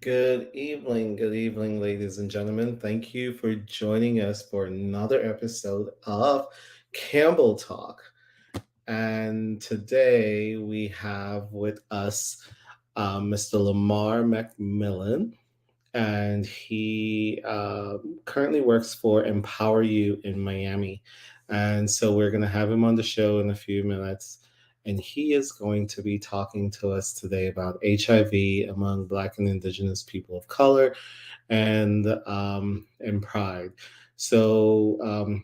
Good evening, ladies and gentlemen. Thank you for joining us for another episode of Campbell Talk. And today we have with us Mr. Lamar McMullen, and he currently works for Empower You in Miami. And so we're going to have him on the show in a few minutes. And he is going to be talking to us today about HIV among Black and Indigenous people of color and pride. So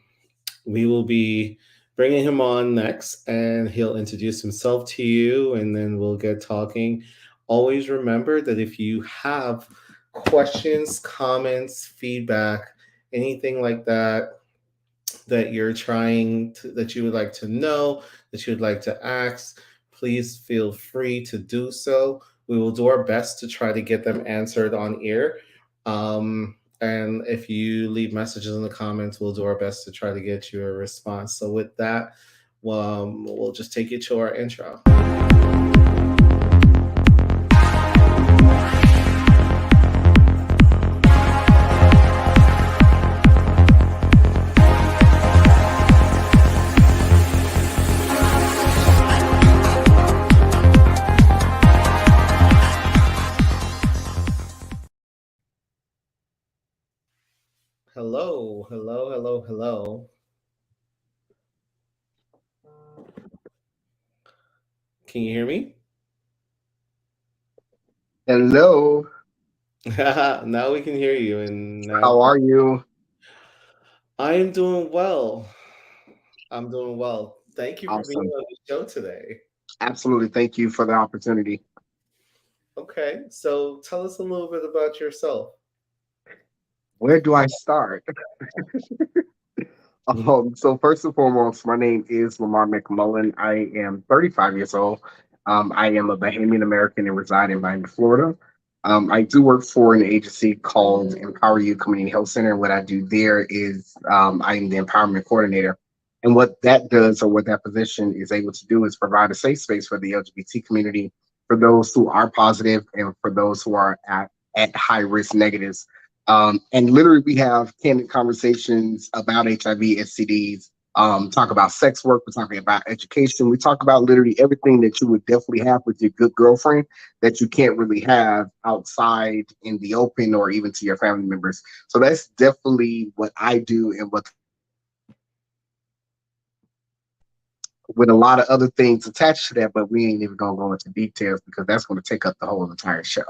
we will be bringing him on next, and he'll introduce himself to you, and then we'll get talking. Always remember that if you have questions, comments, feedback, anything like that that you would like to know, that you would like to ask, please feel free to do so. We will do our best to try to get them answered on air. And if you leave messages in the comments, we'll do our best to try to get you a response. So with that, we'll just take you to our intro. Hello, hello, hello, hello. Can you hear me? Hello, Now we can hear you, and now how are you? I am doing well. I'm doing well. Thank you for being Awesome. on the show today. Absolutely. Thank you for the opportunity. Okay, so tell us a little bit about yourself. Where do I start? So first and foremost, my name is Lamar McMullen. I am 35 years old. I am a Bahamian American and reside in Miami, Florida. I do work for an agency called Empower You Community Health Center. And what I do there is I am the empowerment coordinator. And what that does, or what that position is able to do, is provide a safe space for the LGBT community, for those who are positive and for those who are at high risk negatives. And literally, we have candid conversations about HIV, STDs, talk about sex work, we're talking about education, we talk about literally everything that you would definitely have with your good girlfriend that you can't really have outside in the open or even to your family members. So that's definitely what I do and what with a lot of other things attached to that, but we ain't even gonna go into details because that's gonna take up the whole entire show.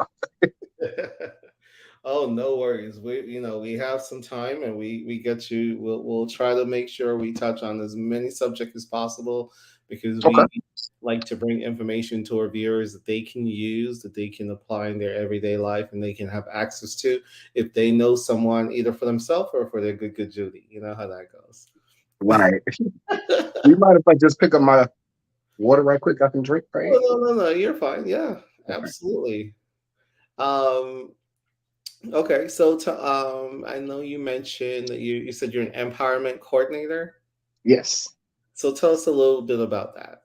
Oh, no worries. We have some time, and we get you. We'll try to make sure we touch on as many subjects as possible, because Okay. we like to bring information to our viewers that they can use, that they can apply in their everyday life, and they can have access to if they know someone, either for themselves or for their good Judy. You know how that goes. Right. You mind if I just pick up my water right quick? I can drink, right? Oh, no. You're fine. Yeah, absolutely. Um, okay, so I know you mentioned that you said you're an empowerment coordinator. Yes. So tell us a little bit about that.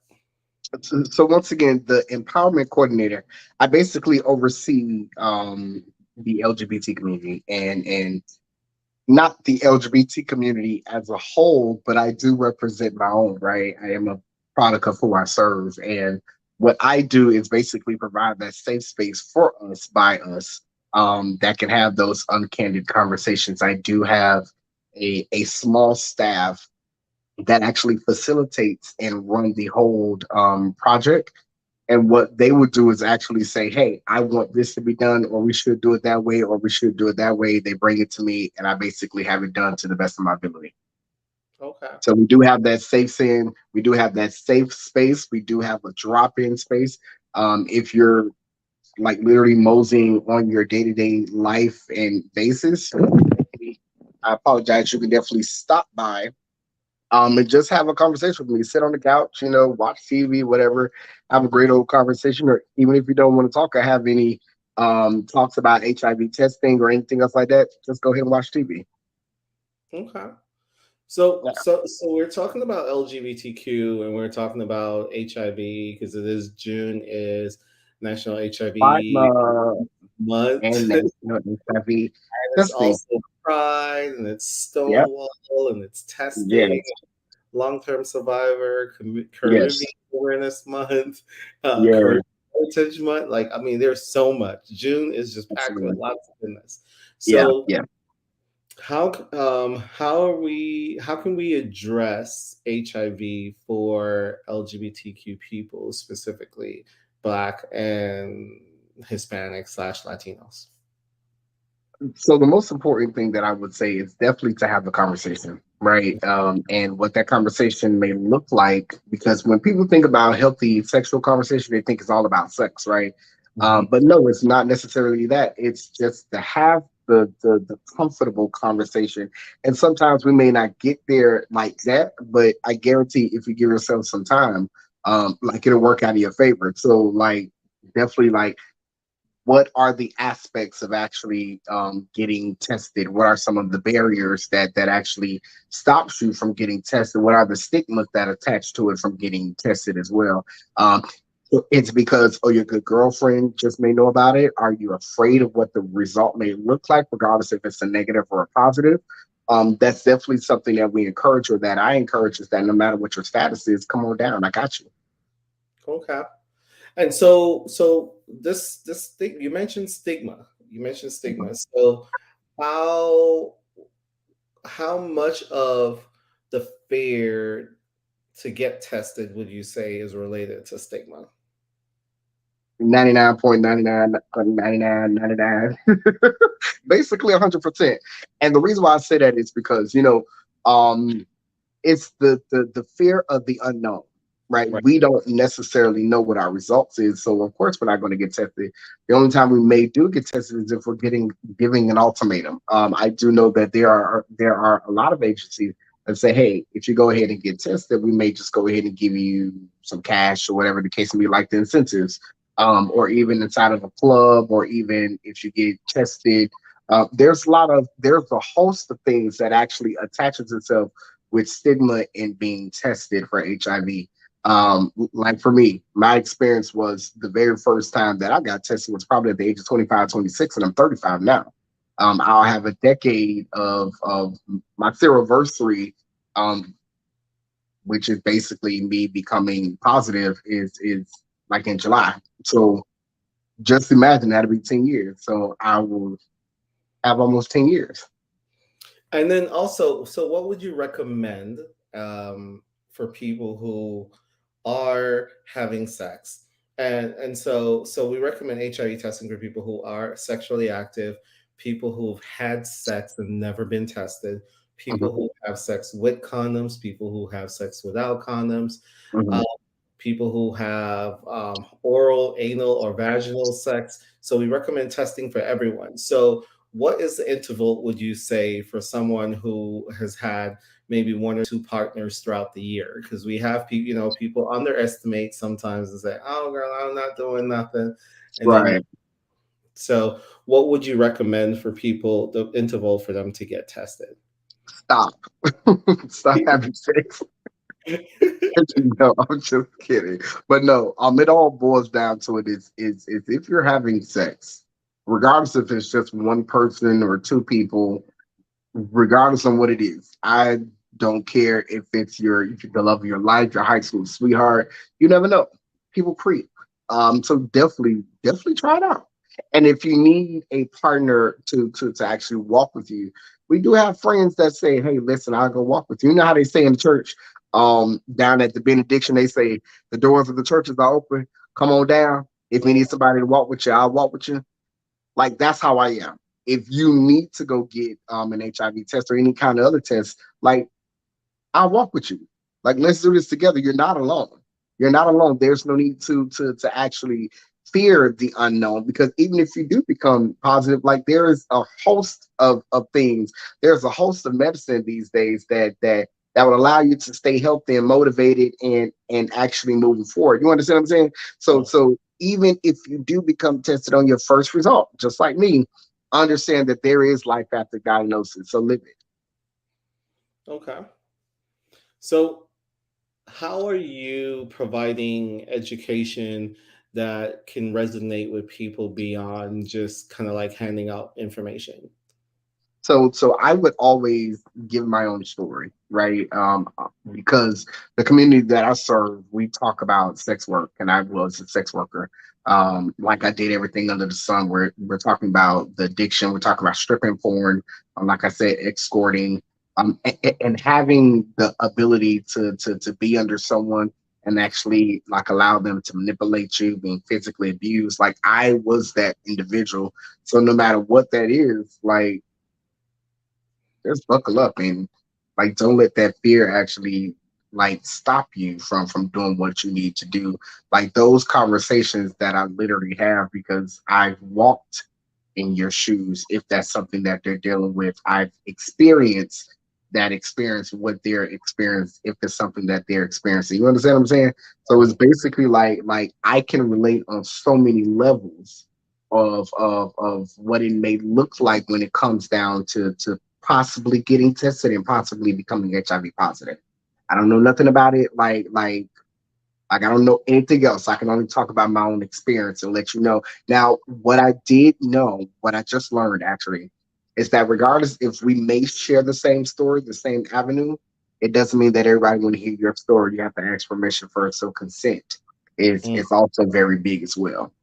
So once again, the empowerment coordinator, I basically oversee the LGBT community and not the LGBT community as a whole, but I do represent my own, right? I am a product of who I serve. And what I do is basically provide that safe space for us, by us, that can have those uncandid conversations. I do have a small staff that actually facilitates and run the whole project. And what they would do is actually say, hey, I want this to be done, or we should do it that way, or we should do it that way. They bring it to me, and I basically have it done to the best of my ability. Okay. So we do have that safe sin. We do have that safe space. We do have a drop in space. If you're like literally moseying on your day to day life and basis, I apologize. You can definitely stop by and just have a conversation with me. Sit on the couch, watch TV, whatever. Have a great old conversation. Or even if you don't want to talk or have any talks about HIV testing or anything else like that, just go ahead and watch TV. Okay. So Yeah. so so we're talking about LGBTQ, and we're talking about HIV because it is June is National Pride HIV Month and Month. National HIV It's Testing. also Pride, and it's Yep. Stonewall, and it's testing, Yes. long-term survivor, Caribbean Yes. Awareness Month, Caribbean Yes. Heritage Month. Like, I mean, there's so much. June is just packed with Absolutely. lots of goodness. Yeah. So, Yeah. how can we address HIV for LGBTQ people, specifically Black and Hispanic slash Latinos? So the most important thing that I would say is definitely to have the conversation, right? And what that conversation may look like, because when people think about healthy sexual conversation, they think it's all about sex, right? Mhm. But no, it's not necessarily that. It's just to have the comfortable conversation. And sometimes we may not get there like that, but I guarantee if you give yourself some time, like it'll work out in your favor. So like definitely like what are the aspects of actually getting tested? What are some of the barriers that actually stops you from getting tested? What are the stigmas that attach to it from getting tested as well? Um, it's because your good girlfriend just may know about it. Are you afraid of what the result may look like, regardless if it's a negative or a positive? That's definitely something that we encourage, or that I encourage, is that no matter what your status is, come on down. I got you. Okay. And so this thing you mentioned stigma. You mentioned stigma. So how how much of the fear to get tested would you say is related to stigma? 99.999999, basically 100%. And the reason why I say that is because um it's the fear of the unknown, right? Right. We don't necessarily know what our results is, so of course we're not going to get tested. The only time we may do get tested is if we're getting giving an ultimatum. I do know that there are a lot of agencies that say, hey, if you go ahead and get tested, we may just go ahead and give you some cash or whatever the case may be, like the incentives, or even inside of a club, or even if you get tested. There's a host of things that actually attaches itself with stigma in being tested for HIV. Like for me, my experience was the very first time that I got tested was probably at the age of 25, 26, and I'm 35 now. I'll have a decade of my theroversary, um, which is basically me becoming positive, is like in July. So just imagine that'll be 10 years. So I will have almost 10 years. And then also, so what would you recommend for people who are having sex? And so we recommend HIV testing for people who are sexually active, people who've had sex and never been tested, Mhm, people who have sex with condoms, people who have sex without condoms, mhm. uh, people who have oral, anal, or vaginal sex. So we recommend testing for everyone. So what is the interval, would you say, for someone who has had maybe one or two partners throughout the year? Because we have people, people underestimate sometimes and say, "Oh, girl, I'm not doing nothing," and then Right. so what would you recommend for people, the interval for them to get tested? Stop. Stop having sex. No, I'm just kidding. But no, it all boils down to it is if you're having sex, regardless if it's just one person or two people, regardless of what it is. I don't care if the love of your life, your high school sweetheart. You never know. People creep. So definitely try it out. And if you need a partner to actually walk with you, we do have friends that say, "Hey, listen, I'll go walk with you." You know how they say in the church, down at the benediction, they say the doors of the churches are open. Come on down. If you need somebody to walk with you, I'll walk with you. Like that's how I am. If you need to go get an HIV test or any kind of other test, like I'll walk with you. Like let's do this together. You're not alone. You're not alone. There's no need to actually fear the unknown, because even if you do become positive, like there is a host of things. There's a host of medicine these days that would allow you to stay healthy and motivated and actually moving forward. You understand what I'm saying? So even if you do become tested on your first result, just like me, understand that there is life after diagnosis. So live it. Okay. So how are you providing education that can resonate with people beyond just kind of like handing out information? So I would always give my own story, right? Because the community that I serve, we talk about sex work, and I was a sex worker. Like I did everything under the sun. We're talking about the addiction. We're talking about stripping porn. Like I said, escorting. And having the ability to be under someone and actually like allow them to manipulate you, being physically abused. Like I was that individual. So no matter what that is, like just buckle up and like don't let that fear actually like stop you from doing what you need to do. Like those conversations that I literally have because I've walked in your shoes. If that's something that they're dealing with, I've experienced that experience, what they're experiencing, if it's something that they're experiencing. You understand what I'm saying? So it's basically like I can relate on so many levels of what it may look like when it comes down to possibly getting tested and possibly becoming HIV positive. I don't know nothing about it. Like I don't know anything else. I can only talk about my own experience and let you know. Now, what I did know, what I just learned actually, is that regardless if we may share the same story, the same avenue, it doesn't mean that everybody want to hear your story. You have to ask permission first. So consent is also very big as well.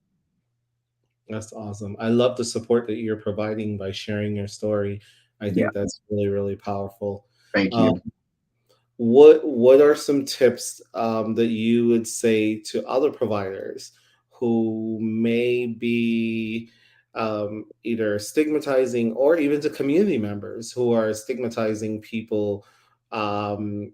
That's awesome. I love the support that you're providing by sharing your story. I Yeah. think that's really, really powerful. Thank Um, you. what are some tips that you would say to other providers who may be either stigmatizing, or even to community members who are stigmatizing people, um,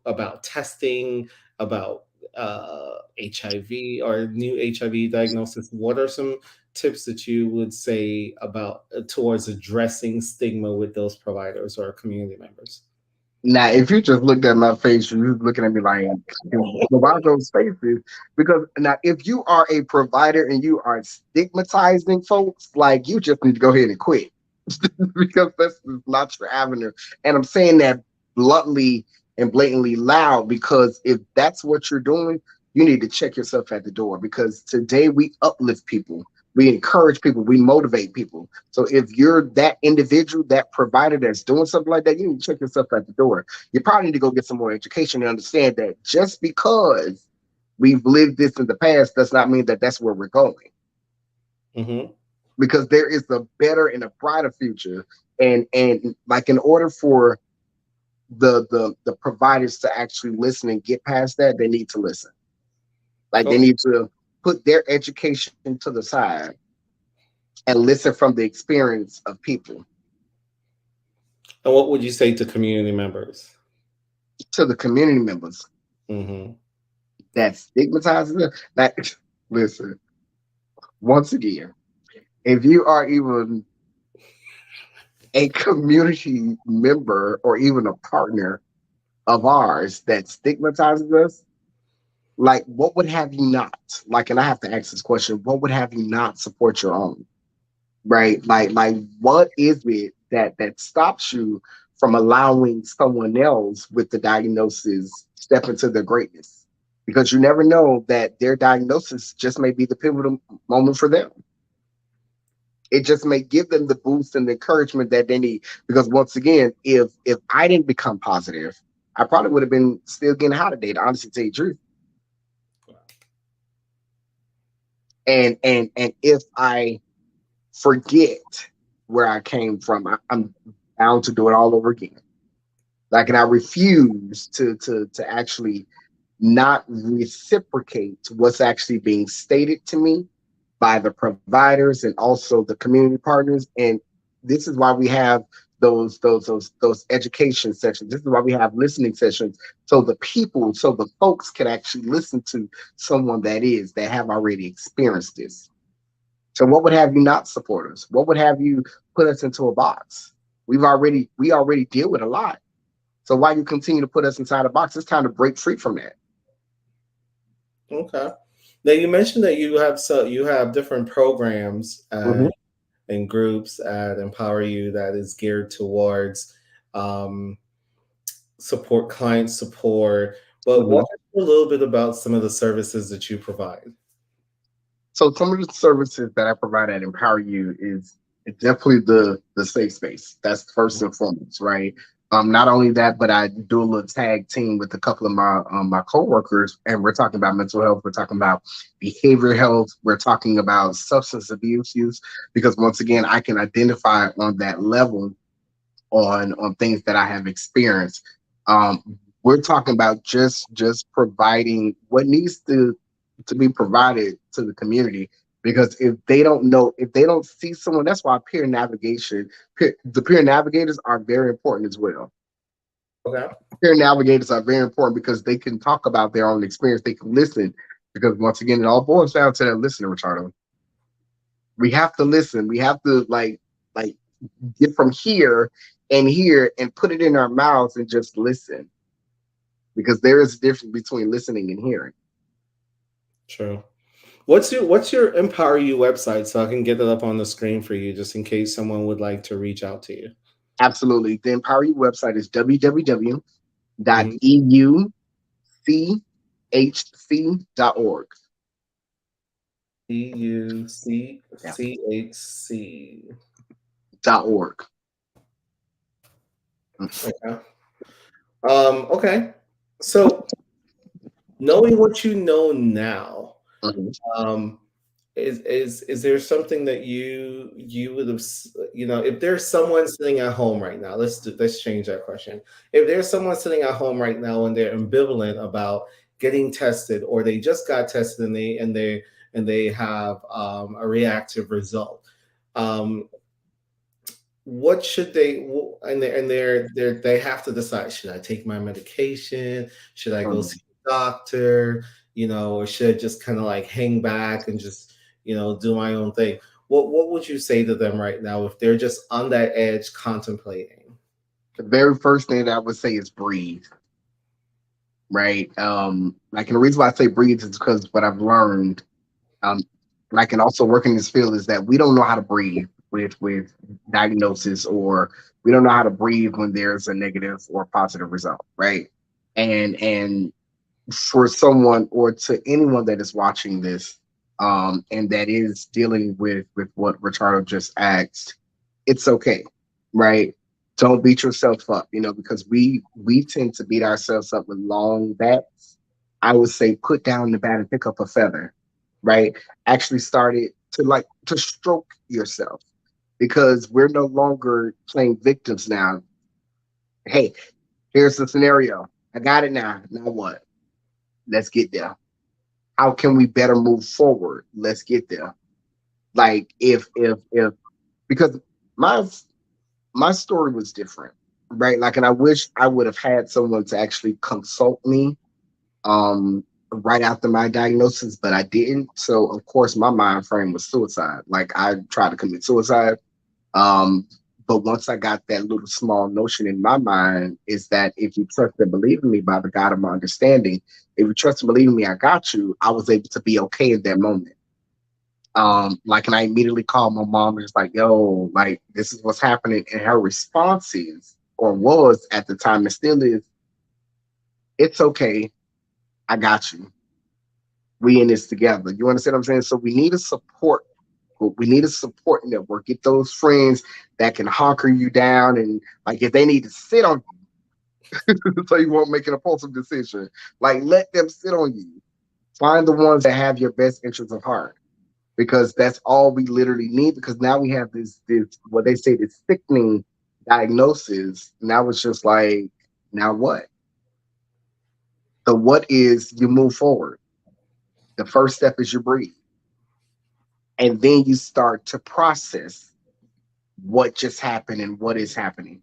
about testing, about HIV or new HIV diagnosis? What are some tips that you would say about towards addressing stigma with those providers or community members? Now, if you just looked at my face, you're looking at me like, why those faces? Because now, if you are a provider and you are stigmatizing folks, like you just need to go ahead and quit because that's not your avenue. And I'm saying that bluntly and blatantly loud because if that's what you're doing, you need to check yourself at the door because today we uplift people. We encourage people, we motivate people. So if you're that individual, that provider that's doing something like that, you need to check yourself at the door. You probably need to go get some more education and understand that just because we've lived this in the past does not mean that that's where we're going. Hmm. Because there is a better and a brighter future, and like in order for the providers to actually listen and get past that, they need to listen. Like they Okay. need to put their education to the side and listen from the experience of people And what would you say to community members? to the community members Hmm. that stigmatizes them. Like, listen, once again, if you are even a community member or even a partner of ours that stigmatizes us, like what would have you not? Like, and I have to ask this question, what would have you not support your own? Right? Like what is it that stops you from allowing someone else with the diagnosis step into their greatness? Because you never know that their diagnosis just may be the pivotal moment for them. It just may give them the boost and the encouragement that they need. Because once again, if I didn't become positive, I probably would have been still getting high today, to honestly tell you the truth. And if I forget where I came from, I'm bound to do it all over again. Like, and I refuse to actually not reciprocate what's actually being stated to me by the providers and also the community partners. And this is why we have those education sessions. This is why we have listening sessions, so the people, so the folks can actually listen to someone that have already experienced this. So what would have you not support us? What would have you put us into a box? We already deal with a lot. So why you continue to put us inside a box? It's time to break free from that. Okay. Now you mentioned that you have different programs Mhm. and groups at Empower You that is geared towards um, support, client support. But what Mhm. a little bit about some of the services that you provide. So some of the services that I provide at Empower You is definitely the safe space. That's first and foremost, right? Not only that, but I do a little tag team with a couple of my coworkers, and we're talking about mental health. We're talking about behavior health. We're talking about substance abuse use, because once again, I can identify on that level on things that I have experienced. We're talking about just providing what needs to be provided to the community, because if they don't know, if they don't see someone, that's why the peer navigators are very important as well. Okay. Peer navigators are very important because they can talk about their own experience, they can listen, because once again, it all boils down to that listening, Ricardo. We have to listen. We have to like get from here and put it in our mouths and just listen, because there is a difference between listening and hearing. True. What's your Empower You website so I can get it up on the screen for you just in case someone would like to reach out to you? Absolutely. The Empower You website is Mhm. www.euchc.org. Yeah. EUCCHC. .org. Okay. Okay. So knowing what you know now, Mhm. um, is there something that you would have if there's someone sitting at home right now, let's change that question. If there's someone sitting at home right now and they're ambivalent about getting tested, or they just got tested and they have a reactive result, um, what should they have to decide, should I take my medication, should I go see Mhm. a doctor, or should I just kind of like hang back and just do my own thing? What would you say to them right now if they're just on that edge contemplating? The very first thing that I would say is breathe, right? Like, and the reason why I say breathe is because what I've learned, um, like, and also working in this field, is that we don't know how to breathe with diagnosis, or we don't know how to breathe when there's a negative or positive result, right? And for someone, or to anyone that is watching this, and that is dealing with what Ricardo just asked, it's okay, right? Don't beat yourself up, because we tend to beat ourselves up with long bats. I would say put down the bat and pick up a feather, right? Actually start it to stroke yourself, because we're no longer playing victims now. Hey, here's the scenario. I got it now. Now what? Let's get there. How can we better move forward? Let's get there. Like, if because my my story was different, right? Like, and I wish I would have had someone to actually consult me right after my diagnosis, but I didn't. So of course my mind frame was suicide. Like, I tried to commit suicide. Um, but once I got that little small notion in my mind, is that if you trust and believe in me by the God of my understanding, if you trust and believe in me, I got you. I was able to be okay in that moment. Like, and I immediately called my mom and was like, yo, like, this is what's happening. And her response is, or was at the time, and still is, it's okay. I got you. We in this together. You understand what I'm saying? So we need a support. We need a support network. Get those friends that can hunker you down, and like, if they need to sit on you so you won't make an impulsive decision, like, let them sit on you. Find the ones that have your best interests of heart, because that's all we literally need. Because now we have this what they say, this sickening diagnosis. Now it's just like, now what? The what is, you move forward. The first step is you breathe, and then you start to process what just happened and what is happening.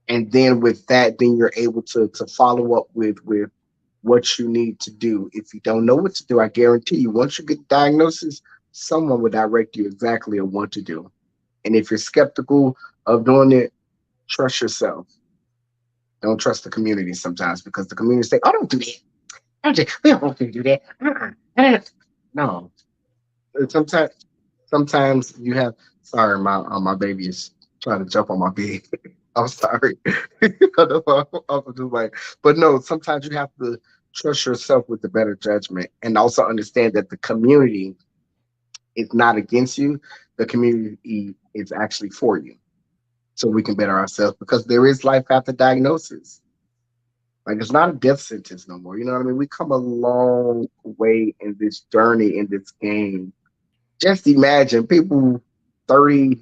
And then with that, then you're able to follow up with what you need to do. If you don't know what to do, I guarantee you, once you get the diagnosis, someone will direct you exactly on what to do. And if you're skeptical of doing it, trust yourself. Don't trust the community sometimes, because the community say, "Oh, don't do that. We don't want you to do that." No. Sometimes, you have. Sorry, my baby is trying to jump on my bed. I'm sorry. I was just like, but no. Sometimes you have to Trust yourself with the better judgment, and also understand that the community is not against you. The community is actually for you, so we can better ourselves because there is life after diagnosis. Like it's not a death sentence no more. You know what I mean? We come a long way in this journey in this game. Just imagine people 30,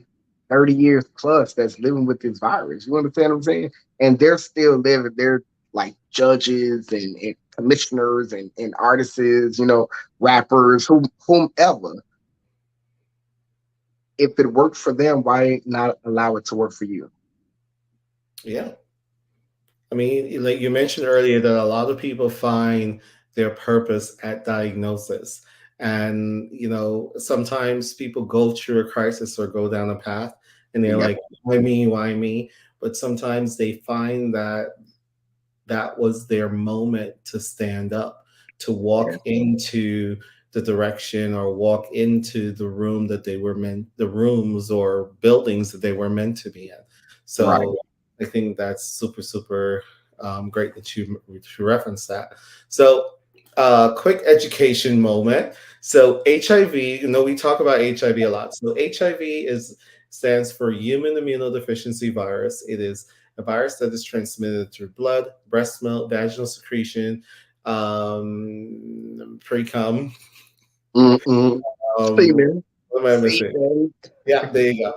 30 years plus that's living with this virus. You understand what I'm saying? And they're still living. They're like judges and commissioners and artists, rappers, whomever. If it worked for them, why not allow it to work for you? Yeah. I mean, like you mentioned earlier, that a lot of people find their purpose at diagnosis. And, sometimes people go through a crisis or go down a path and they're Yeah, like, why me? Why me? But sometimes they find that that was their moment to stand up, to yeah, walk into the direction or walk into the room that they were meant, the rooms or buildings that they were meant to be in. right. So I think that's super, super great that you referenced that. So, quick education moment. So, HIV, we talk about HIV a lot. So, HIV stands for Human Immunodeficiency Virus. It is a virus that is transmitted through blood, breast milk, vaginal secretion, pre-cum. Mm-mm. Um, Seaman, what am I missing? seaman. Yeah, there you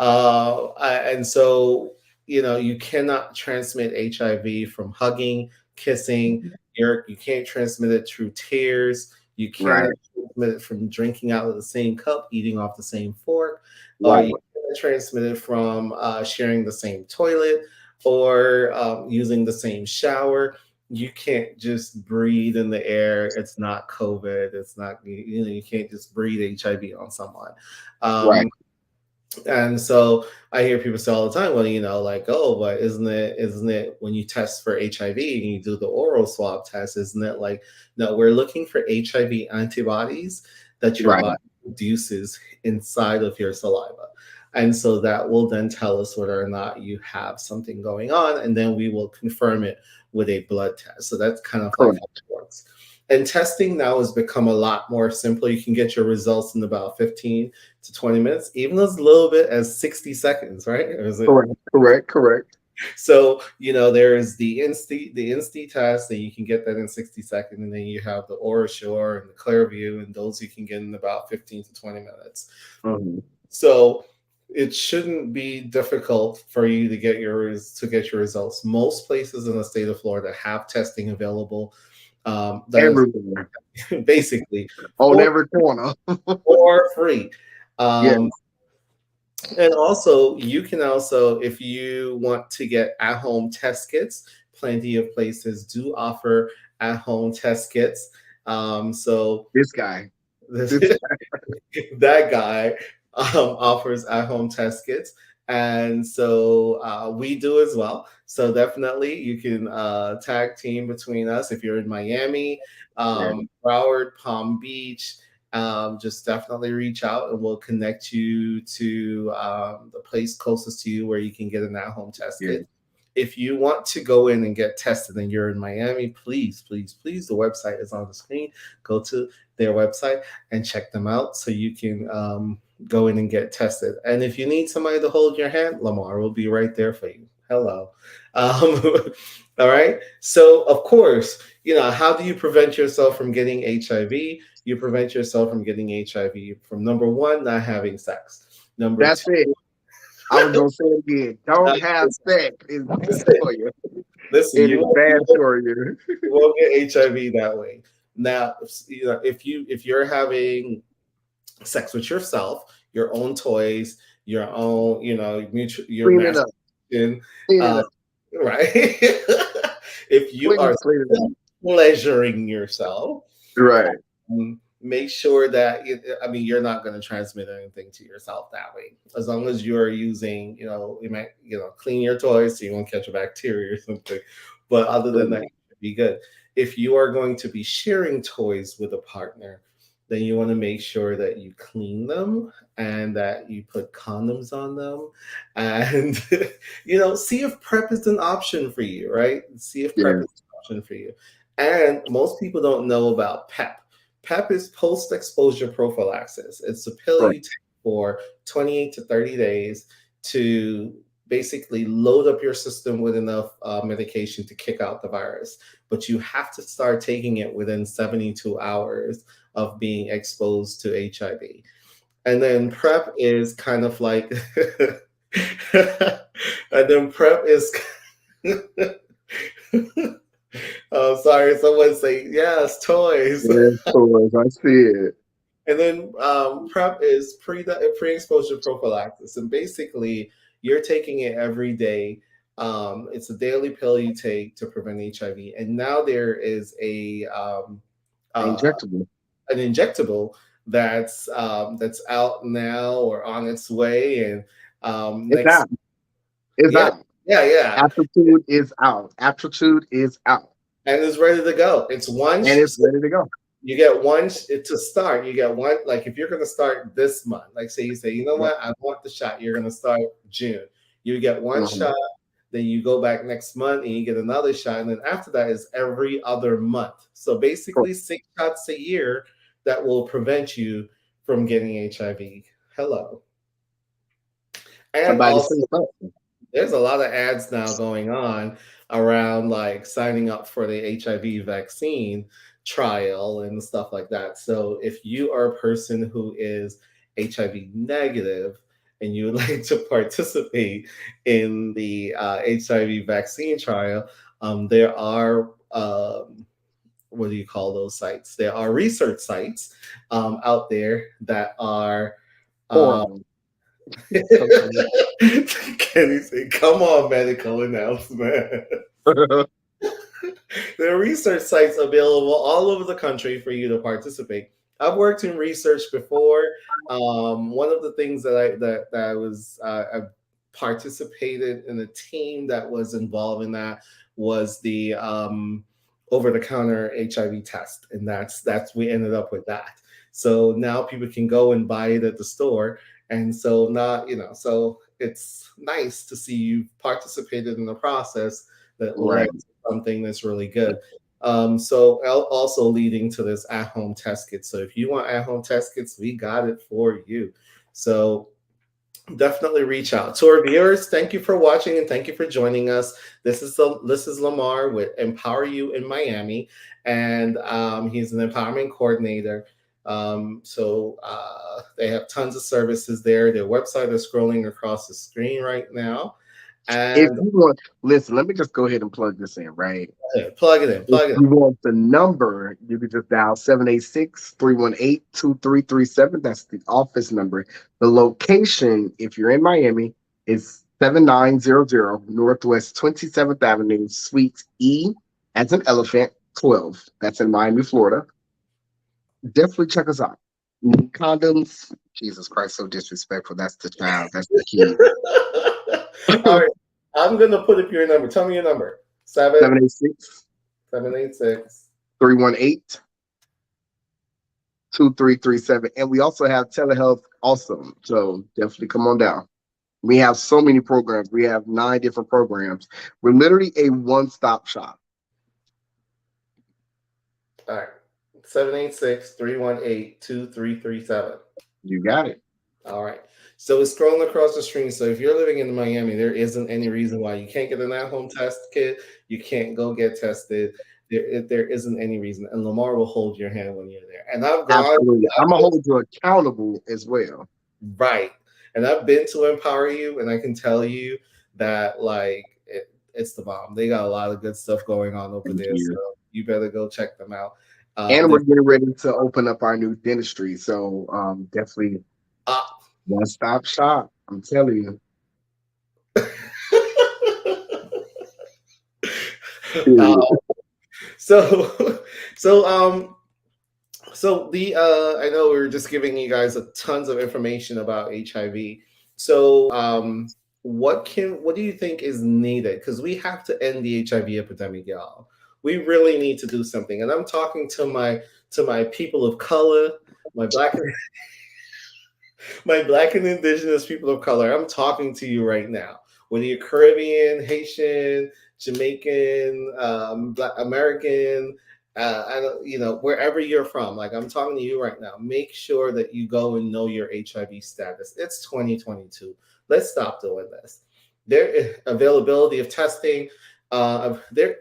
go. And so, you cannot transmit HIV from hugging, kissing. You can't transmit it through tears. You cannot Right, transmit it from drinking out of the same cup, eating off the same fork, or right. you cannot transmit it from sharing the same toilet or using the same shower. You can't just breathe in the air. It's not COVID. It's not, you can't just breathe HIV on someone. Right. Um, and so I hear people say all the time, well, like, oh, but isn't it when you test for HIV and you do the oral swab test, isn't it like, no, we're looking for HIV antibodies that your Right. body produces inside of your saliva. And so that will then tell us whether or not you have something going on, and then we will confirm it with a blood test. So that's kind of like how Correct. it works. And testing now has become a lot more simple. You can get your results in about 15 to 20 minutes, even as little bit as 60 seconds, right? Or is it? Correct. Correct. Correct. So, there is the Insti test, and you can get that in 60 seconds. And then you have the OraSure and the Clearview, and those you can get in about 15 to 20 minutes. Mhm. So it shouldn't be difficult for you to get your results. Most places in the state of Florida have testing available. That is Everywhere. basically On for every corner. for free. Um, Yes. And also, you can also, if you want to get at home test kits, plenty of places do offer at home test kits. So This guy. this, This that guy offers at home test kits. And so we do as well. So definitely you can tag team between us if you're in Miami, guy. Broward, Palm Beach. Just definitely reach out and we'll connect you to the place closest to you where you can get an at home test Yeah. kit. If you want to go in and get tested and you're in Miami, please, please, please, the website is on the screen. Go to their website and check them out so you can go in and get tested. And if you need somebody to hold your hand, Lamar will be right there for you. Hello. Um, all right. So, of course, how do you prevent yourself from getting HIV? You prevent yourself from getting HIV from number one, not having sex. Number That's it. two, I was gonna say it again. Don't not, have sex. It's bad listen, for you. listen, It you is won't, bad you won't for you. you won't get HIV that way. Now, if you're having sex with yourself, your own toys, your own, your Clean it up. masturbation, Clean it uh, up. right? If you Please are clean it up. pleasuring yourself, Right. make sure that I mean you're not going to transmit anything to yourself that way. As long as you're using, you might, clean your toys so you won't catch a bacteria or something. But other than that, Mhm. you should be good. If you are going to be sharing toys with a partner, then you want to make sure that you clean them and that you put condoms on them, and see if prep is an option for you, right? See if prep Yeah. is an option for you. And most people don't know about PEP. PEP is post exposure prophylaxis. It's a pill Correct. you take for 28 to 30 days to basically load up your system with enough medication to kick out the virus. But you have to start taking it within 72 hours of being exposed to HIV. And then PrEP is kind of like, and then PrEP is, oh, sorry, someone say, yes, toys. Yes, toys. I see it. And then PrEP is pre-exposure prophylaxis, and basically you're taking it every day. It's a daily pill you take to prevent HIV, and now there is uh, Injectable. an injectable that's out now or on its way, and It's next, out. It's yeah, out. yeah, Aptitude is out. Aptitude is out. and it's ready to go. It's one. And it's ready to go. You get one to start. You get one, like if you're going to start this month, like say you say, you know Yep. what, I want the shot. You're going to start June. You get one Mhm. shot, then you go back next month and you get another shot, and then after that is every other month. So Cool. basically, 6 shots a year that will prevent you from getting HIV. Hello, and Somebody also say something. there's a lot of ads now going on around like signing up for the HIV vaccine trial and stuff like that. So if you are a person who is HIV negative and you would like to participate in the HIV vaccine trial, there are what do you call those sites? There are research sites out there that are uh, Horrible. So funny. Kenny said, come on, medical announcement. There are research sites available all over the country for you to participate. I've worked in research before. One of the things that I was I participated in a team that was involved in that was the over the counter HIV test, and that's we ended up with that. So now people can go and buy it at the store, and so not so it's nice to see you participated in the process that led Right. something that's really good. So also leading to this at-home test kit. So if you want at-home test kits, we got it for you. So definitely reach out to our viewers. Thank you for watching and thank you for joining us. This is Lamar with Empower You in Miami, and he's an empowerment coordinator. They have tons of services there. Their website is scrolling across the screen right now, If and you want, listen, let me just go ahead and plug this in, right? plug it in, If plug it in. you want the number, you can just dial 786-318-2337. That's the office number. The location, if you're in Miami, is 7900 Northwest 27th Avenue, Suite E, as an elephant, 12. That's in Miami, Florida. Definitely check us out. Need condoms? Jesus Christ, so disrespectful. That's the child. That's the kid. All right, I'm gonna put up your number. Tell me your number. Seven 786 seven eight six. 318 2337. And we also have telehealth also. So definitely come on down. We have so many programs. We have 9 different programs. We're literally a one-stop shop. All right, 786-318-2337. You got it. All right. So it's scrolling across the screen. So if you're living in Miami, there isn't any reason why you can't get an at-home test kit. You can't go get tested. There isn't any reason. And Lamar will hold your hand when you're there. And I've gone. Absolutely. I'm gonna hold you accountable as well. Right. And I've been to Empower You, and I can tell you that it's the bomb. They got a lot of good stuff going on over Thank there, so you. you better go check them out. And They're we're getting ready to open up our new dentistry. So definitely uh, one-stop shop. I'm telling uh, you. so so the I know we are just giving you guys a tons of information about HIV. So what do you think is needed? Because we have to end the HIV epidemic, y'all. We really need to do something. And I'm talking to my people of color, my black my black and indigenous people of color. I'm talking to you right now. whether you're Caribbean, Haitian, Jamaican, Black American, I don't, wherever you're from, like I'm talking to you right now, make sure that you go and know your HIV status. It's 2022. Let's stop doing this. There availability of testing. There,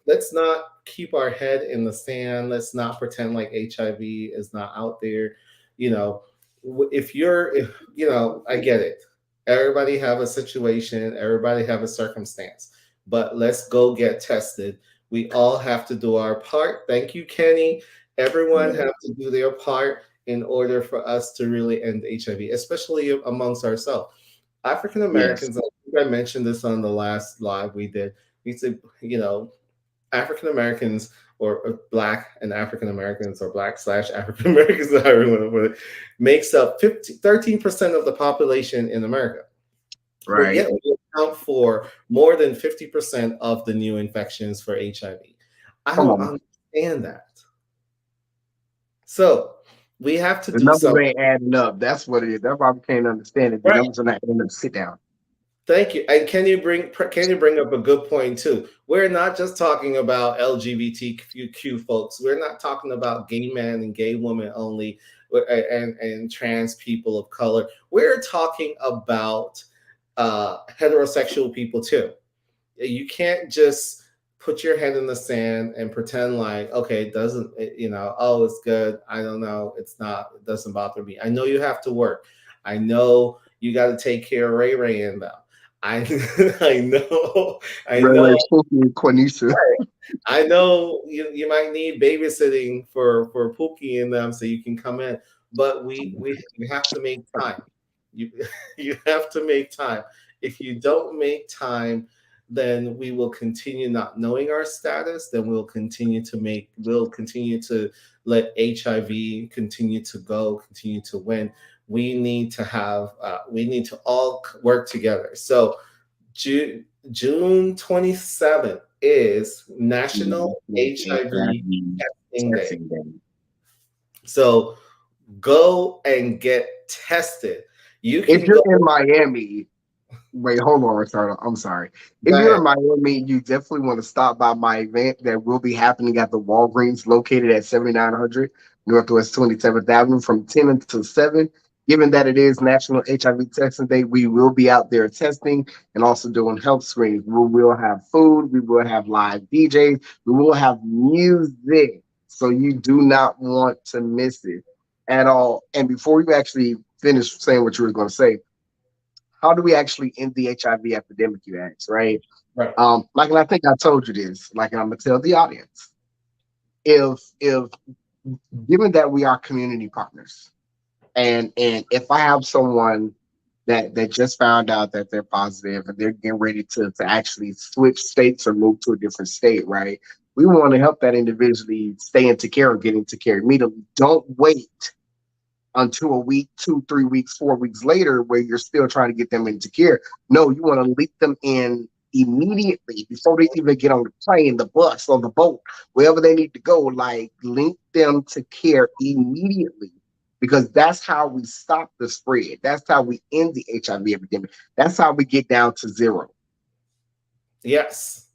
let's not keep our head in the sand. Let's not pretend like HIV is not out there. You know, if you're, if, I get it. Everybody have a situation. Everybody have a circumstance. But let's go get tested. We all have to do our part. Thank you, Kenny. Everyone Yeah. have to do their part in order for us to really end HIV, especially amongst ourselves. African Yes. Americans, I think I mentioned this on the last live we did. We said, African Americans or Black and African Americans or Black slash African Americans, however you want to put it, makes up 13% of the population in America. But Right. yet we account for more than 50% of the new infections for HIV. I Come don't on. understand that. So we have to The do numbers something. ain't adding up. That's what it is. That's why we can't understand it. The Right. numbers are not adding up. Sit down. Thank you. And can you bring up a good point too? We're not just talking about LGBTQ folks. We're not talking about gay men and gay women only, and trans people of color. We're talking about heterosexual people too. You can't just put your head in the sand and pretend like, okay, it doesn't, oh, it's good. I don't know. It's not, it doesn't bother me. I know you have to work. I know you got to take care of Ray Ray and them. I, I know, I Ray Ray, know, Spooky, and Quenisha. I know you might need babysitting for Pookie and them so you can come in, but we have to make time. You you have to make time. If you don't make time, then we will continue not knowing our status. Then we'll continue to let HIV continue to go, continue to win. We need to all work together. So June 27th is National HIV HIV Testing Day. testing day. So go and get tested. You If can you're go. in Miami, wait, hold on, Ricardo. I'm sorry. Go If you're ahead. in Miami, you definitely want to stop by my event that will be happening at the Walgreens located at 7900 Northwest 27th Avenue from 10 until 7. Given that it is National HIV Testing Day, we will be out there testing and also doing health screenings. We will have food, we will have live DJs, we will have music. So you do not want to miss it at all. And before you actually finish saying what you were going to say, how do we actually end the HIV epidemic? You ask, right? Right. Like, and I think I told you this. Like, I'm gonna tell the audience, if given that we are community partners, and if I have someone that just found out that they're positive and they're getting ready to actually switch states or move to a different state, right? We want to help that individually stay into care or get into care immediately. Don't wait until a week, 2, 3 weeks, 4 weeks later, where you're still trying to get them into care. No, you want to leap them in immediately before they even get on the plane, the bus, or the boat, wherever they need to go. Like, link them to care immediately because that's how we stop the spread. That's how we end the HIV epidemic. That's how we get down to zero. Yes.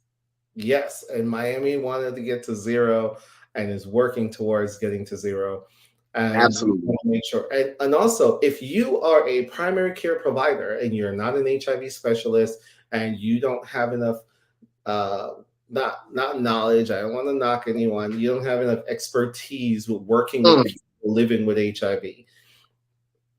Yes. And Miami wanted to get to zero and is working towards getting to zero. And we Absolutely. want to make sure. And also, if you are a primary care provider and you're not an HIV specialist and you don't have enough uh, not knowledge. I don't want to knock anyone. You don't have enough expertise with working with Mm, people living with HIV.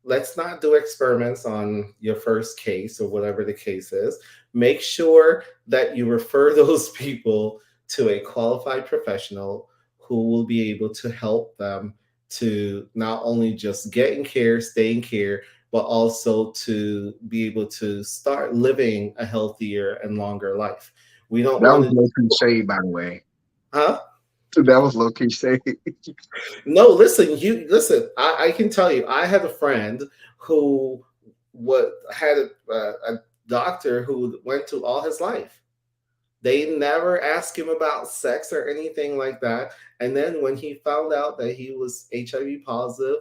Let's not do experiments on your first case or whatever the case is. Make sure that you refer those people to a qualified professional who will be able to help them to not only just get in care, stay in care, but also to be able to start living a healthier and longer life. We don't that want was to, low key shade, by the way. huh? That was low key shade. No, listen, you listen. I can tell you, I had a friend who had a doctor who went to all his life. They never asked him about sex or anything like that. And then when he found out that he was HIV positive,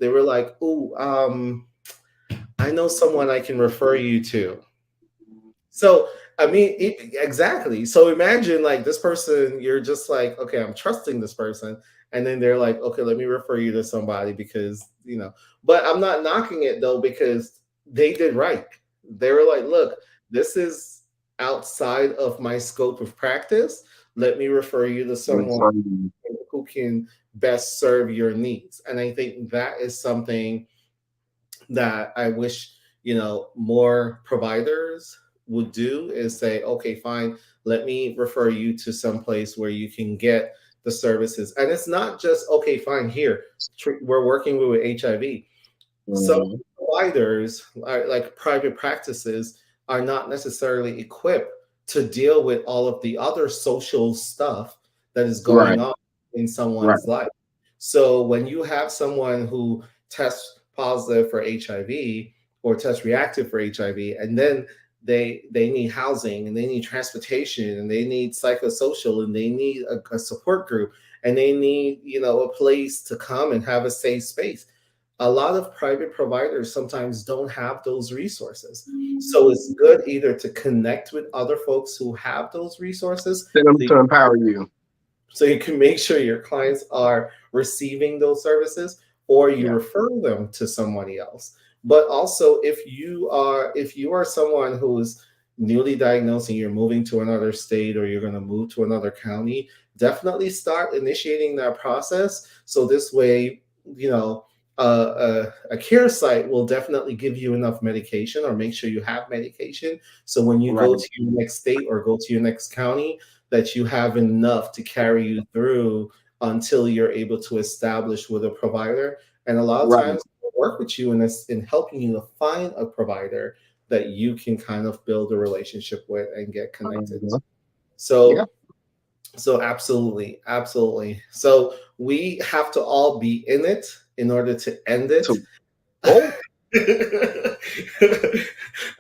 they were like, "Ooh, I know someone I can refer you to." So, I mean, exactly. So imagine like this person, you're just like, okay, I'm trusting this person. And then they're like, okay, let me refer you to somebody because, but I'm not knocking it though, because they did right. They were like, look, this is outside of my scope of practice. Let me refer you to someone who can best serve your needs. And I think that is something that I wish, more providers would do is say, okay, fine, let me refer you to some place where you can get the services. And it's not just, okay, fine, here, we're working with HIV. Some Mhm. providers, like private practices, are not necessarily equipped to deal with all of the other social stuff that is Right, going on in right, someone's life. So when you have someone who tests positive for HIV or tests reactive for HIV, and then they need housing and they need transportation and they need psychosocial and they need a support group and they need a place to come and have a safe space. A lot of private providers sometimes don't have those resources. So it's good either to connect with other folks who have those resources, send them to empower you. so you can make sure your clients are receiving those services, or you Yeah, refer them to somebody else. But also, if you are someone who's newly diagnosed and you're moving to another state or you're going to move to another county, definitely start initiating that process. So this way, you know a care site will definitely give you enough medication or make sure you have medication, so when you right, go to your next state or go to your next county, that you have enough to carry you through until you're able to establish with a provider. And a lot of right. times they'll work with you in this in helping you to find a provider that you can kind of build a relationship with and get connected. Mhm. Yeah. So absolutely, absolutely. So we have to all be in it in order to end it. To oh,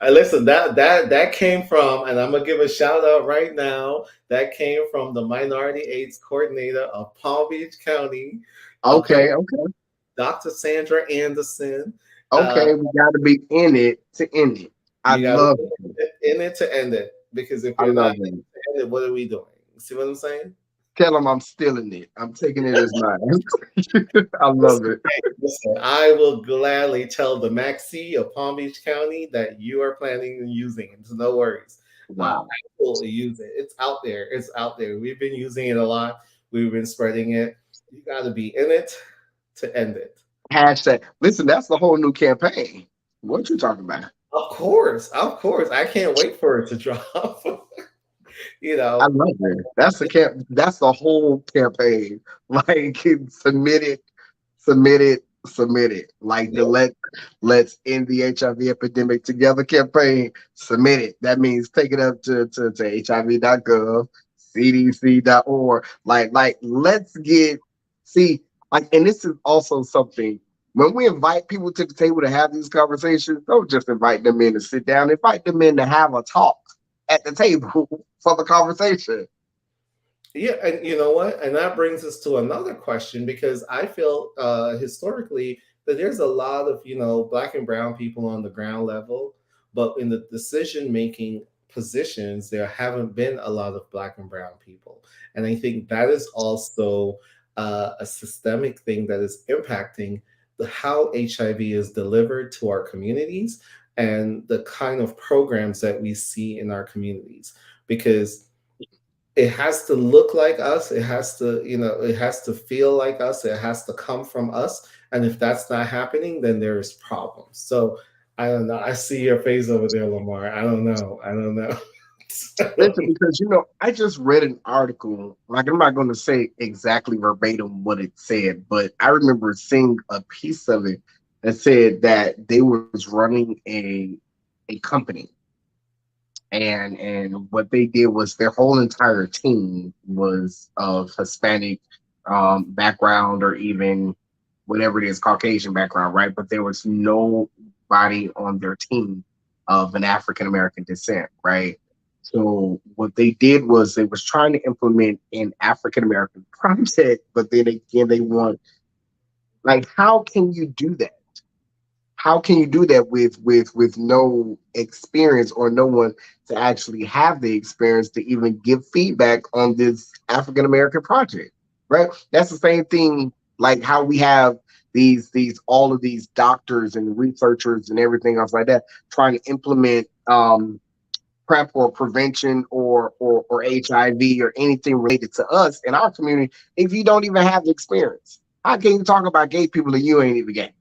Listen, that came from, and I'm gonna give a shout out right now. That came from the Minority AIDS Coordinator of Palm Beach County, her okay, okay, Dr. Sandra Anderson. Uh, okay. We got to be in it to end it. I you got to love be it. in it to end it, because if I you're not love in it. it to end it, what are we doing? See what I'm saying? Tell them I'm still in it. I'm taking it as mine. I love Listen, it. hey, listen, I will gladly tell the Maxi of Palm Beach County that you are planning on using it. So no worries. Wow. Absolutely use it. It's out there. It's out there. We've been using it a lot. We've been spreading it. You got to be in it to end it. Hashtag. Listen, that's the whole new campaign. What you talking about? Of course. Of course. I can't wait for it to drop. you I know, love it. That's the camp. That's the whole campaign. Like submit it, submit it, submit it. Like the Yep. let's end the HIV epidemic together campaign. Submit it. That means take it up to HIV.gov, CDC.org. Like let's get see like, and this is also something. When we invite people to the table to have these conversations, don't just invite them in to sit down. Invite them in to have a talk at the table for the conversation. Yeah, and you know what? And that brings us to another question, because I feel historically that there's a lot of, black and brown people on the ground level, but in the decision making positions, there haven't been a lot of black and brown people. And I think that is also a systemic thing that is impacting how HIV is delivered to our communities and the kind of programs that we see in our communities. Because it has to look like us, it has to feel like us, it has to come from us, and if that's not happening, then there's problems. So I don't know, I see your face over there, Lamar. I don't know. Listen, because I just read an article. Like, I'm not going to say exactly verbatim what it said, but I remember seeing a piece of it that said that they was running a company, and what they did was their whole entire team was of Hispanic background, or even whatever it is, Caucasian background, right? But there was nobody on their team of an African American descent, right? So what they did was they was trying to implement an African American project, but then again they want, like, how can you do that? how can you do that with no experience or no one to actually have the experience to even give feedback on this African American project, right? That's the same thing like how we have these all of these doctors and researchers and everything else like that trying to implement PrEP or prevention or HIV or anything related to us in our community if you don't even have the experience. How can you talk about gay people and you ain't even gay?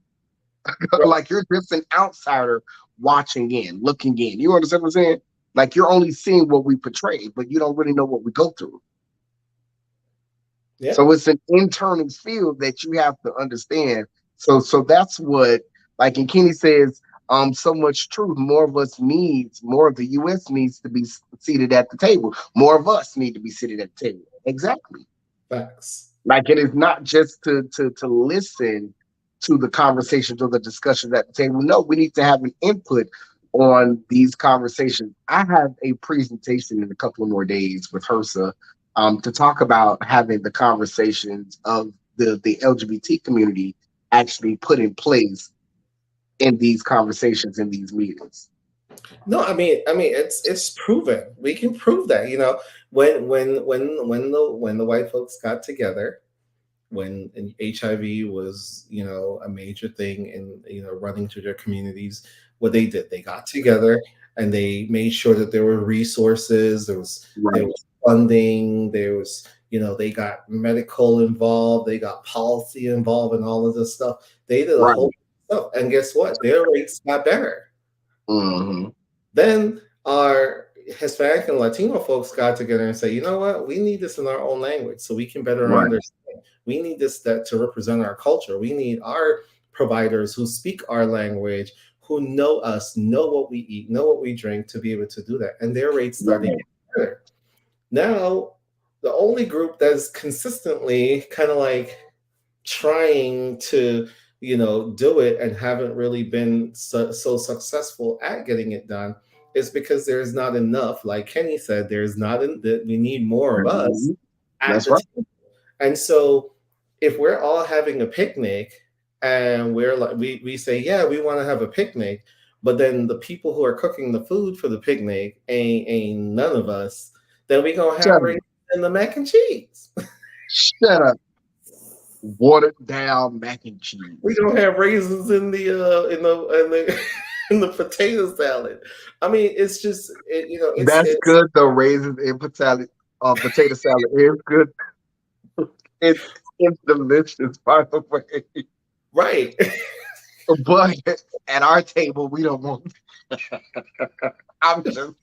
Right. Like you're just an outsider watching in, looking in. You understand what I'm saying? Like you're only seeing what we portray, but you don't really know what we go through. Yeah. So it's an internal field that you have to understand. So that's what, like and Kenny says, so much truth. More of us needs, more of the US needs to be seated at the table. More of us need to be seated at the table. Exactly. Facts. Like it is not just to listen to the conversations or the discussions at the table. No, we need to have an input on these conversations. I have a presentation in a couple of more days with HRSA to talk about having the conversations of the LGBT community actually put in place in these conversations in these meetings. No, I mean, it's proven. We can prove that. When the white folks got together, when HIV was, a major thing and running through their communities, what they did, they got together and they made sure that there were resources, there Right, was funding, they got medical involved, they got policy involved, and all of this stuff. They did a right. whole stuff, and guess what? Their rates got better. Hmm. Then our Hispanic and Latino folks got together and say, you know what, we need this in our own language so we can better Right. understand. We need this that to represent our culture. We need our providers who speak our language, who know us, know what we eat, know what we drink to be able to do that. And their rates started Right. getting better. Now, the only group that's consistently kind of like trying to do it and haven't really been so successful at getting it done is because there's not enough, like Kenny said, there's not that we need more of us Mhm. at That's the right. table. And so if we're all having a picnic and we're like we say, yeah, we want to have a picnic, but then the people who are cooking the food for the picnic ain't none of us, then we gonna Shut have up. raisins in the mac and cheese. Shut up. Watered down mac and We cheese. don't have raisins in the in the potato salad. I mean, it's just That's it's good though. Raisins in potato salad is good. It's delicious, by the way. right. But at our table, we don't want. I'm just saying,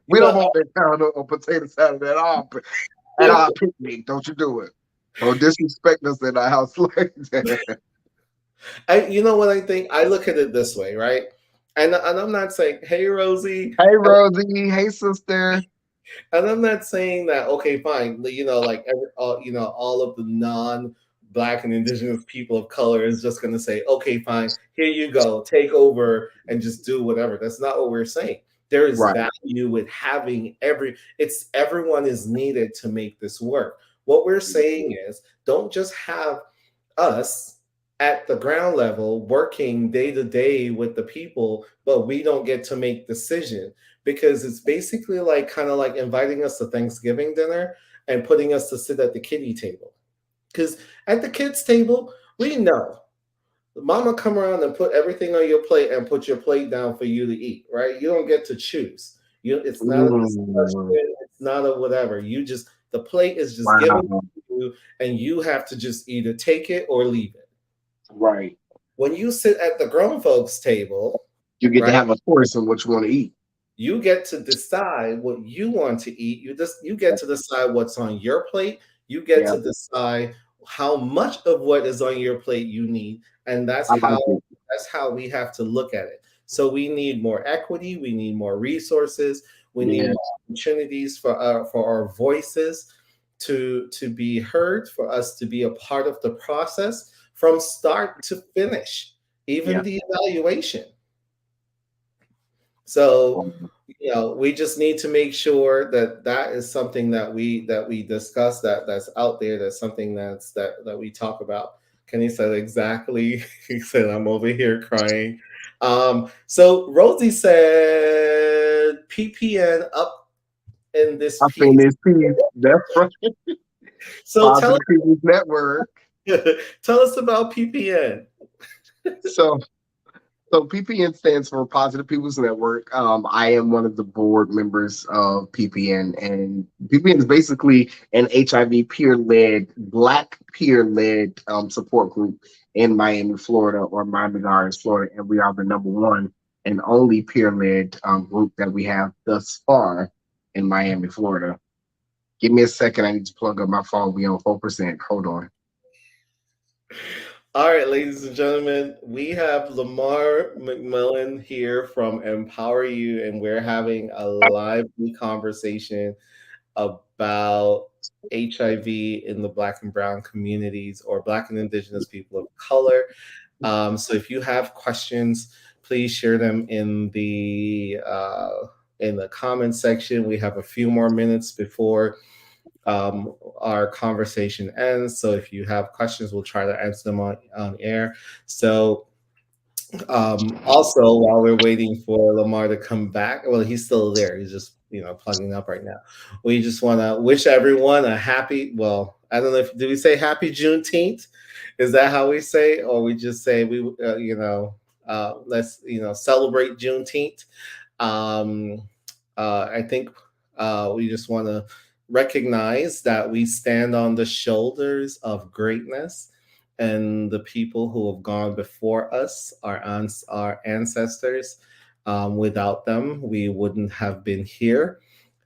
we you don't know, want that kind of potato salad at our picnic. Don't you do it? Don't disrespect us in our house like that. you know what I think? I look at it this way, right? And I'm not saying, hey Rosie, Hey, Rosie. Hey, sister. and I'm not saying that, okay, fine, like all of the non-black and indigenous people of color is just going to say, okay, fine, here you go, take over and just do whatever. That's not what we're saying. There is Right. value with having everyone is needed to make this work. What we're saying is, don't just have us at the ground level working day to day with the people, but we don't get to make decision, because it's basically like kind of like inviting us to Thanksgiving dinner and putting us to sit at the kiddie table. Because at the kids table, we know mama come around and put everything on your plate and put your plate down for you to eat, right? You don't get to choose. It's not a Mm, discussion, it's not a whatever. The plate is just given wow. to you, and you have to just either take it or leave it. Right. When you sit at the grown folks table, You get to right, have a choice in what you want to eat. you get to decide what you want to eat. You get to decide what's on your plate. You get Yeah, to decide how much of what is on your plate you need, and I like it. that's how we have to look at it. So we need more equity, we need more resources, we need more Yes. opportunities for our voices to be heard, for us to be a part of the process from start to finish, even Yeah. the evaluation. So, we just need to make sure that that is something that we discuss, that's out there, that's something that we talk about. Kenny said exactly. He said, "I'm over here crying." So Rosie said PPN up in this I think piece. this piece, that's right. So Positive People's Network. tell us about PPN. So So PPN stands for Positive People's Network. I am one of the board members of PPN, and PPN is basically an HIV peer-led, Black peer-led support group in Miami, Florida, or Miami Gardens, Florida, and we are the number one and only peer-led group that we have thus far in Miami, Florida. Give me a second. I need to plug up my phone. We on 4%. Hold on. All right, ladies and gentlemen, we have Lamar McMullen here from Empower You, and we're having a lively conversation about HIV in the Black and Brown communities or Black and Indigenous people of color. So if you have questions, please share them in the comment section. We have a few more minutes before our conversation ends. So if you have questions, we'll try to answer them on air. So also, while we're waiting for Lamar to come back, well, he's still there. He's just plugging up right now. We just want to wish everyone a happy. Well, I don't know if do we say happy Juneteenth? Is that how we say, or we just say let's celebrate Juneteenth. Um, I think we just want to recognize that we stand on the shoulders of greatness and the people who have gone before us, our ancestors. Without them, we wouldn't have been here.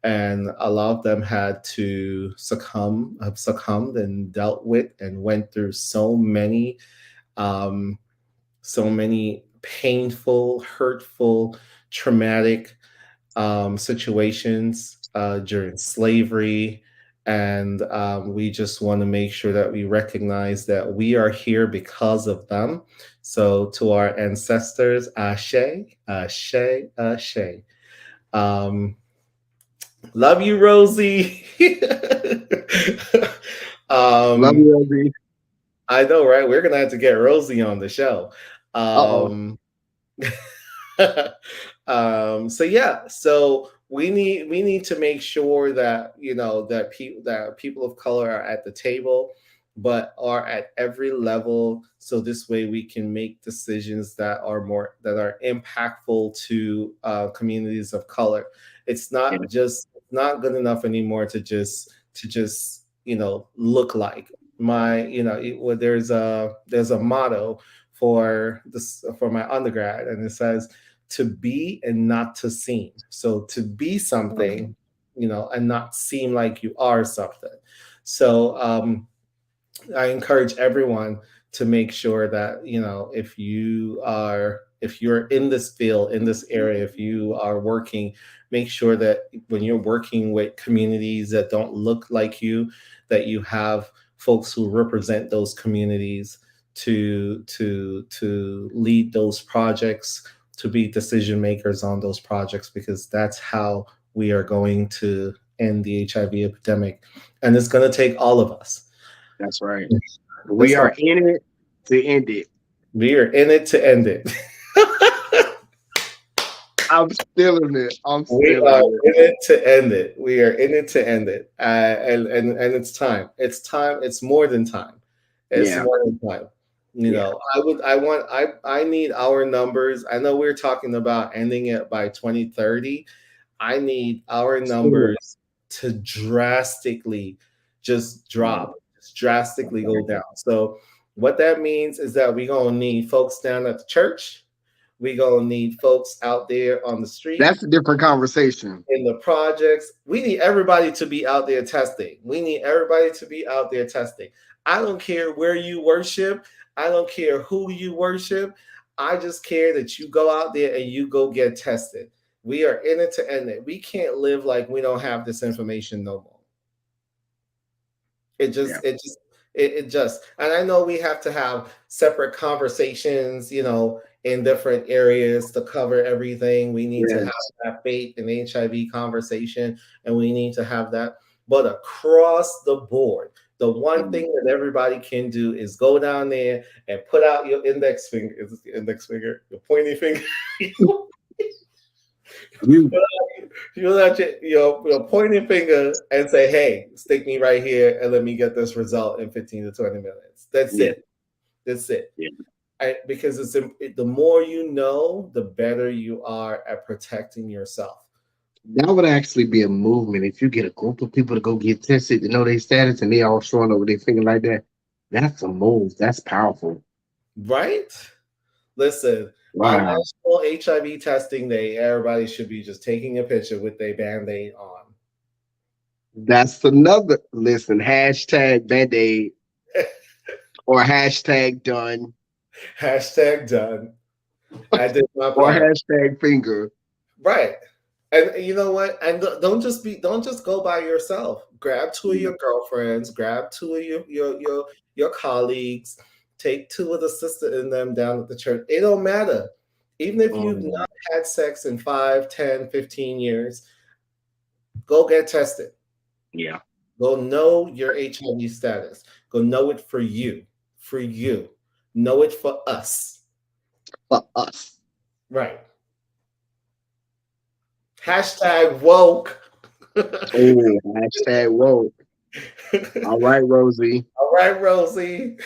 And a lot of them had to have succumbed and dealt with and went through um, so many painful, hurtful, traumatic situations during slavery. And we just want to make sure that we recognize that we are here because of them. So, to our ancestors, Ashe, Ashe, Ashe. Um, love you, Rosie. Love um, you, LB. I know, right? We're going to have to get Rosie on the show. Uh-oh. Um, so yeah, so we need to make sure that people of color are at the table, but are at every level. So this way we can make decisions that are impactful to communities of color. Yeah, It's not good enough anymore to just look like well, there's a motto for my undergrad, and it says to be and not to seem. So to be something, and not seem like you are something. So I encourage everyone to make sure that if you're in this field, in this area, if you are working, make sure that when you're working with communities that don't look like you, that you have folks who represent those communities to lead those projects, to be decision makers on those projects, because that's how we are going to end the HIV epidemic, and it's going to take all of us. that's right. We That's are all. in it to end it. We are in it to end it. I'm still in it. I'm We still are in it. in it to end it. We are in it to end it. And it's time. It's time. It's more than time. It's Yeah, more than time. yeah. I need our numbers. I know we're talking about ending it by 2030. I need our Still. numbers to drastically just drop, just drastically go down. So what that means is that we're gonna need folks down at the church. We're gonna need folks out there on the street, That's a different conversation. in the projects. We need everybody to be out there testing. We need everybody to be out there testing. I don't care where you worship. I don't care who you worship. I just care that you go out there and you go get tested. We are in it to end it. We can't live like we don't have this information no more. It Yeah, just, it just, it just, and I know we have to have separate conversations, in different areas to cover everything. We need to have yes, that faith and HIV conversation, and we need to have that. But across the board, The one Mm. thing that everybody can do is go down there and put out your index finger. Is this the index finger? Your pointing finger. You, You let your pointing finger and say, "Hey, stick me right here and let me get this result in 15 to 20 minutes." That's yeah, it. That's it. yeah. Because the more you know, the better you are at protecting yourself. That would actually be a movement if you get a group of people to go get tested to know their status and they all showing over their finger like that. That's a move. That's powerful. Right? Listen, on Wow. National HIV Testing Day, everybody should be just taking a picture with their band-aid on. That's another listen, hashtag band-aid or hashtag done Hashtag done. I did my or part. hashtag finger. Right. And you know what? And don't just go by yourself. Grab two of Yeah. your girlfriends, grab two of your colleagues, take two of the sister in them down at the church. It don't matter. Even if you've Mm, not had sex in 5, 10, 15 years, go get tested. yeah. Go know your HIV status. Go know it for you. For you. Know it for us. For us. Right. Hashtag woke. Oh, hashtag whoa. All right, Rosie. All right, Rosie.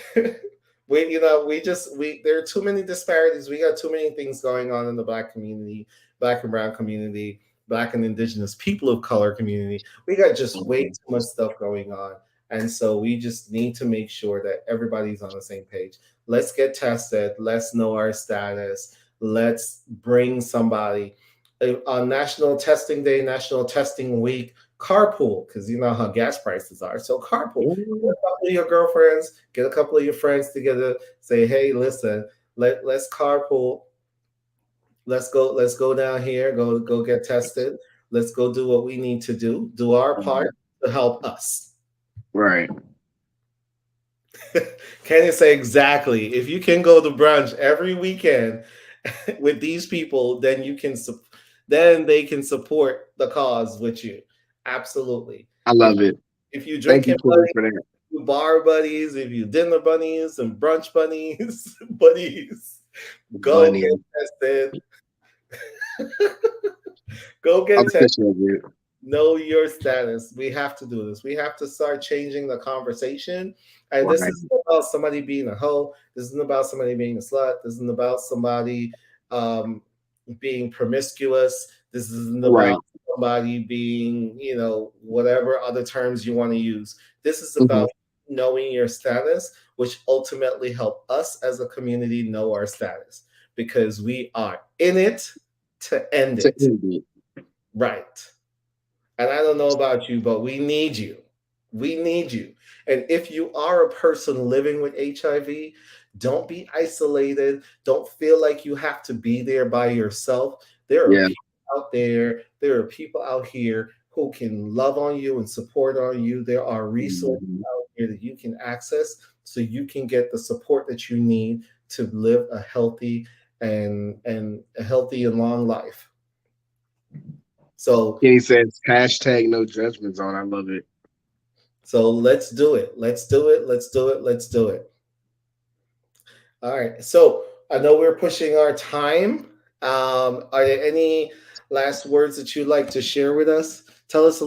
We there are too many disparities. We got too many things going on in the black community, black and brown community, black and indigenous people of color community. We got just way Mhm. too much stuff going on. And so we just need to make sure that everybody's on the same page. Let's get tested. Let's know our status. Let's bring somebody on National Testing Day, National Testing Week, carpool because you know how gas prices are. So carpool. Get Ooh, a couple of your girlfriends, get a couple of your friends together. Say, hey, listen, let's carpool. Let's go down here. Go get tested. Let's go do what we need to do. Do our part to help us. right. Can you say exactly? If you can go to brunch every weekend with these people, then then they can support the cause with you. Absolutely. I If love it. if you Thank drinking you, Corey, for that. bar buddies, if you dinner bunnies and brunch bunnies, buddies, go Bunny. get tested. Go I'm get tested. official of it. Know your status. We have to do this. We have to start changing the conversation. And this Right. isn't about somebody being a hoe. This isn't about somebody being a slut. This isn't about somebody um, being promiscuous. This isn't about Right. somebody being, whatever other terms you want to use. This is Hmm. about knowing your status, which ultimately help us as a community know our status because we are in it to end To it. end it. Right. And I don't know about you, but we need you. We need you. And if you are a person living with HIV, don't be isolated. Don't feel like you have to be there by yourself. There are Yeah. people out there, there are people out here who can love on you and support on you. There are resources Mhm. out here that you can access so you can get the support that you need to live a healthy and a healthy and long life. So Kenny says hashtag no judgment zone. I love it. So let's do it. Let's do it. Let's do it. Let's do it. All right. So I know we're pushing our time. Are there any last words that you'd like to share with us? Tell us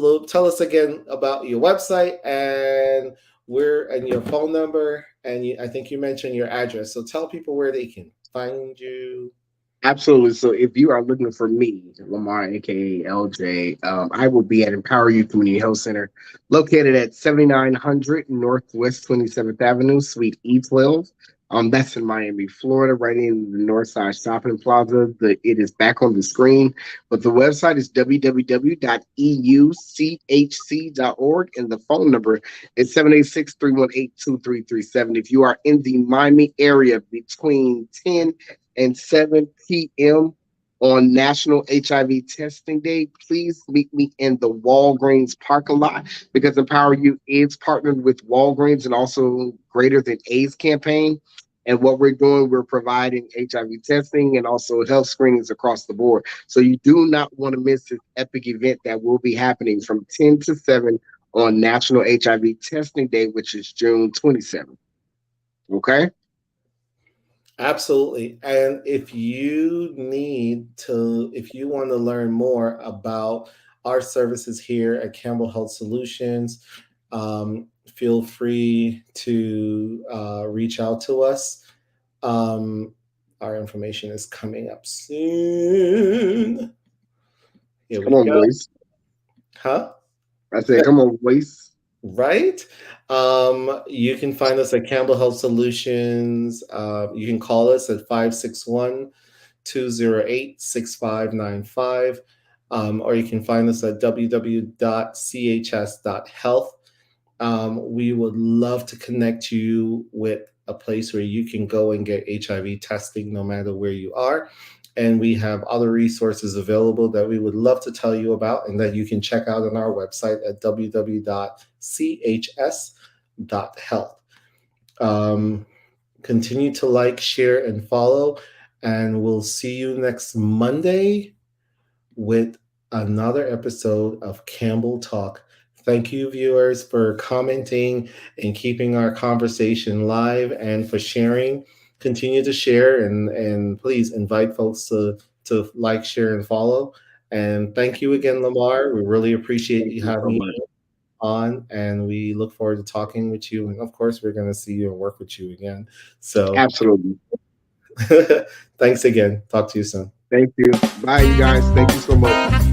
again about your website and your phone number. And I think you mentioned your address. So tell people where they can find you. Absolutely. So if you are looking for me, Lamar, aka LJ, I will be at Empower You Community Health Center, located at 7900 Northwest 27th Avenue, Suite E12. That's in Miami, Florida, right in the Northside Shopping Plaza. It is back on the screen, but the website is www.euchc.org, and the phone number is 786-318-2337. If you are in the Miami area between 10 and 7 p.m. on National HIV Testing Day, please meet me in the Walgreens parking lot because Empower You is partnered with Walgreens and also Greater Than AIDS campaign. And what we're doing, we're providing HIV testing and also health screenings across the board. So you do not want to miss this epic event that will be happening from 10 to 7 on National HIV Testing Day, which is June 27th. Okay? Absolutely. And if you want to learn more about our services here at Campbell Health Solutions, feel free to reach out to us. Um, our information is coming up soon. Here Come we on, go. boys. Huh? I said, come on, boys. Right? You can find us at Campbell Health Solutions. You can call us at 561 208 6595, or you can find us at www.chs.health. We would love to connect you with a place where you can go and get HIV testing no matter where you are. And we have other resources available that we would love to tell you about and that you can check out on our website at www.chs.health. Um, Continue to like, share, and follow. And we'll see you next Monday with another episode of Campbell Talk. Thank you, viewers, for commenting and keeping our conversation live and for sharing. Continue to share and please invite folks to like, share, and follow. And thank you again, Lamar. We really appreciate Thank you you so having much. you on, and we look forward to talking with you. And of course, we're going to see you and work with you again. So Absolutely. thanks again. Talk to you soon. Thank you. Bye, you guys. Thank you so much.